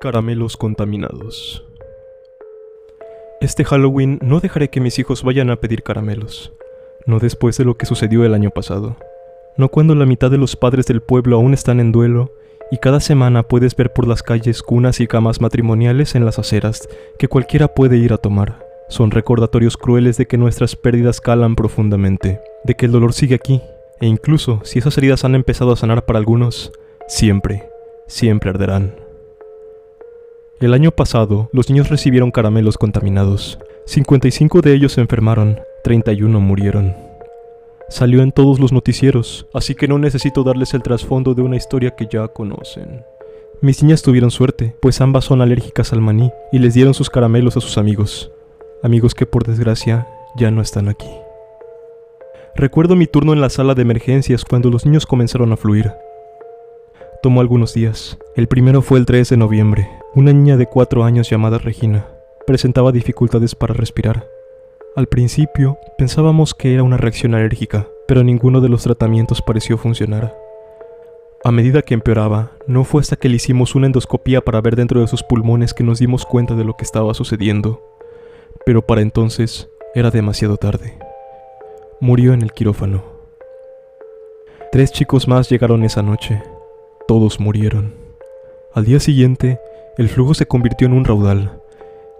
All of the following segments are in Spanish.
Caramelos contaminados. Este Halloween no dejaré que mis hijos vayan a pedir caramelos. No después de lo que sucedió el año pasado. No cuando la mitad de los padres del pueblo aún están en duelo y cada semana puedes ver por las calles cunas y camas matrimoniales en las aceras que cualquiera puede ir a tomar. Son recordatorios crueles de que nuestras pérdidas calan profundamente, de que el dolor sigue aquí, e incluso si esas heridas han empezado a sanar para algunos, siempre arderán. El año pasado, los niños recibieron caramelos contaminados. 55 de ellos se enfermaron, 31 murieron. Salió en todos los noticieros, así que no necesito darles el trasfondo de una historia que ya conocen. Mis niñas tuvieron suerte, pues ambas son alérgicas al maní y les dieron sus caramelos a sus amigos. Amigos que por desgracia ya no están aquí. Recuerdo mi turno en la sala de emergencias cuando los niños comenzaron a fluir. Tomó algunos días. El primero fue el 3 de noviembre. Una niña de 4 años llamada Regina presentaba dificultades para respirar. Al principio pensábamos que era una reacción alérgica, pero ninguno de los tratamientos pareció funcionar. A medida que empeoraba, no fue hasta que le hicimos una endoscopía para ver dentro de sus pulmones que nos dimos cuenta de lo que estaba sucediendo. Pero para entonces era demasiado tarde. Murió en el quirófano. 3 chicos más llegaron esa noche. Todos murieron. Al día siguiente, el flujo se convirtió en un raudal.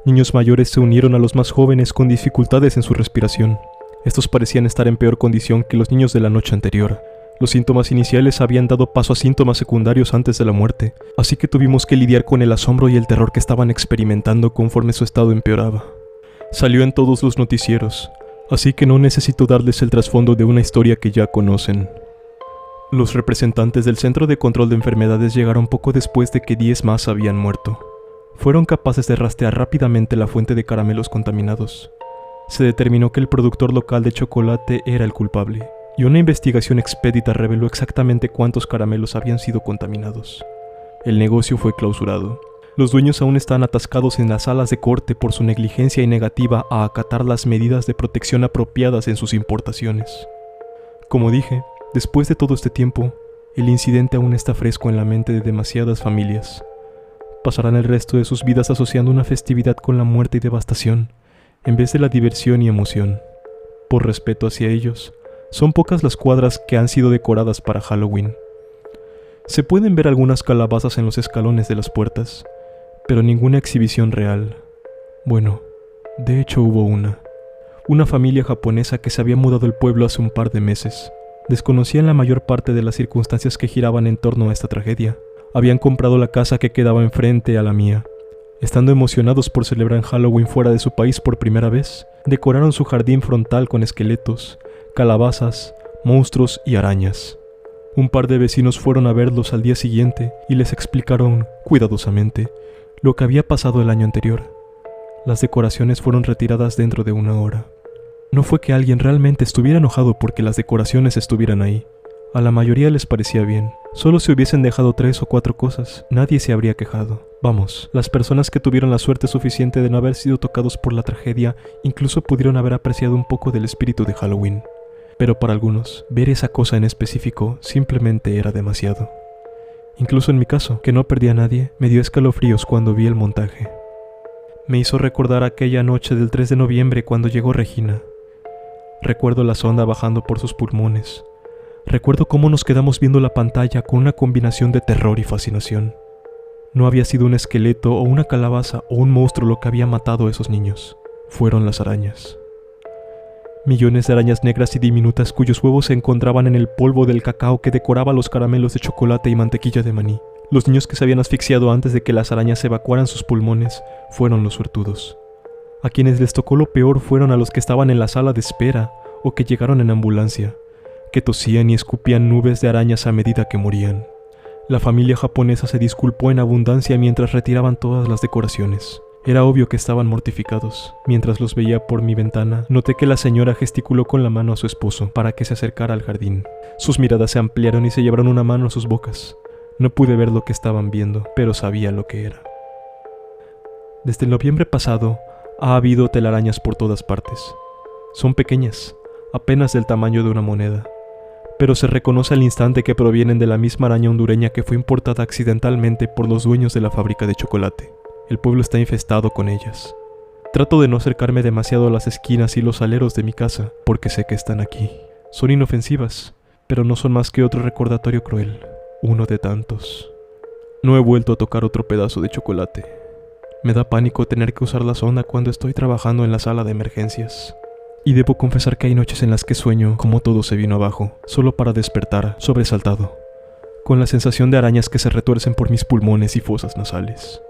Niños mayores se unieron a los más jóvenes con dificultades en su respiración. Estos parecían estar en peor condición que los niños de la noche anterior. Los síntomas iniciales habían dado paso a síntomas secundarios antes de la muerte, así que tuvimos que lidiar con el asombro y el terror que estaban experimentando conforme su estado empeoraba. Salió en todos los noticieros, así que no necesito darles el trasfondo de una historia que ya conocen. Los representantes del Centro de Control de Enfermedades llegaron poco después de que 10 más habían muerto. Fueron capaces de rastrear rápidamente la fuente de caramelos contaminados. Se determinó que el productor local de chocolate era el culpable, y una investigación expedita reveló exactamente cuántos caramelos habían sido contaminados. El negocio fue clausurado. Los dueños aún están atascados en las salas de corte por su negligencia y negativa a acatar las medidas de protección apropiadas en sus importaciones. Como dije, después de todo este tiempo, el incidente aún está fresco en la mente de demasiadas familias. Pasarán el resto de sus vidas asociando una festividad con la muerte y devastación, en vez de la diversión y emoción. Por respeto hacia ellos, son pocas las cuadras que han sido decoradas para Halloween. Se pueden ver algunas calabazas en los escalones de las puertas, pero ninguna exhibición real. Bueno, de hecho hubo una familia japonesa que se había mudado al pueblo hace un par de meses. Desconocían la mayor parte de las circunstancias que giraban en torno a esta tragedia. Habían comprado la casa que quedaba enfrente a la mía. Estando emocionados por celebrar Halloween fuera de su país por primera vez, decoraron su jardín frontal con esqueletos, calabazas, monstruos y arañas. Un par de vecinos fueron a verlos al día siguiente y les explicaron, cuidadosamente, lo que había pasado el año anterior. Las decoraciones fueron retiradas dentro de 1 hora. No fue que alguien realmente estuviera enojado porque las decoraciones estuvieran ahí. A la mayoría les parecía bien. Solo si hubiesen dejado 3 o 4 cosas, nadie se habría quejado. Vamos, las personas que tuvieron la suerte suficiente de no haber sido tocados por la tragedia incluso pudieron haber apreciado un poco del espíritu de Halloween. Pero para algunos, ver esa cosa en específico simplemente era demasiado. Incluso en mi caso, que no perdí a nadie, me dio escalofríos cuando vi el montaje. Me hizo recordar aquella noche del 3 de noviembre cuando llegó Regina. Recuerdo la sonda bajando por sus pulmones. Recuerdo cómo nos quedamos viendo la pantalla con una combinación de terror y fascinación. No había sido un esqueleto o una calabaza o un monstruo lo que había matado a esos niños. Fueron las arañas. Millones de arañas negras y diminutas cuyos huevos se encontraban en el polvo del cacao que decoraba los caramelos de chocolate y mantequilla de maní. Los niños que se habían asfixiado antes de que las arañas evacuaran sus pulmones fueron los suertudos. A quienes les tocó lo peor fueron a los que estaban en la sala de espera o que llegaron en ambulancia, que tosían y escupían nubes de arañas a medida que morían. La familia japonesa se disculpó en abundancia mientras retiraban todas las decoraciones. Era obvio que estaban mortificados. Mientras los veía por mi ventana, noté que la señora gesticuló con la mano a su esposo para que se acercara al jardín. Sus miradas se ampliaron y se llevaron una mano a sus bocas. No pude ver lo que estaban viendo, pero sabía lo que era. Desde el noviembre pasado, ha habido telarañas por todas partes. Son pequeñas, apenas del tamaño de una moneda, pero se reconoce al instante que provienen de la misma araña hondureña que fue importada accidentalmente por los dueños de la fábrica de chocolate. El pueblo está infestado con ellas. Trato de no acercarme demasiado a las esquinas y los aleros de mi casa, porque sé que están aquí. Son inofensivas, pero no son más que otro recordatorio cruel, uno de tantos. No he vuelto a tocar otro pedazo de chocolate. Me da pánico tener que usar la sonda cuando estoy trabajando en la sala de emergencias. Y debo confesar que hay noches en las que sueño como todo se vino abajo, solo para despertar, sobresaltado, con la sensación de arañas que se retuercen por mis pulmones y fosas nasales.